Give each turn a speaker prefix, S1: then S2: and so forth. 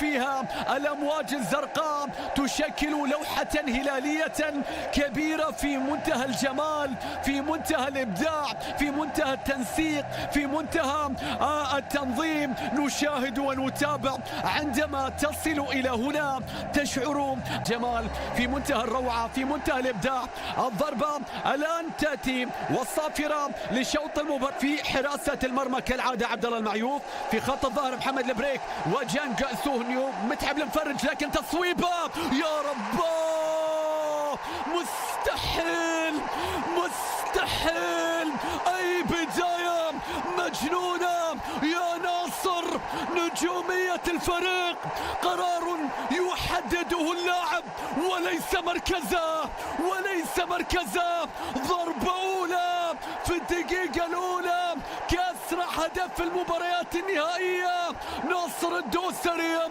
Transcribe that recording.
S1: فيها الأمواج الزرقاء تشكل لوحة هلالية كبيرة في منتهى الجمال، في منتهى الإبداع، في منتهى التنسيق، في منتهى التنظيم. نشاهد ونتابع عندما تصل إلى هنا تشعر جمال في منتهى الروعة، في منتهى الإبداع. الضربة الآن تأتي والصافرة لشوط المباراة في حراسة المرمى كالعادة عبد الله المعيوف، في خط الظهر محمد البريك وجانج سوهنيو. متعب المفرج لكن تصويبة يا رب، مستحيل مستحيل، أي بداية مجنونة يا ناصر. نجومية الفريق قرار يحدده اللاعب وليس مركزه، وليس مركزه. ضربة أولى في الدقيقة الأولى كأسرع هدف في المباريات النهائية، ناصر الدوسري.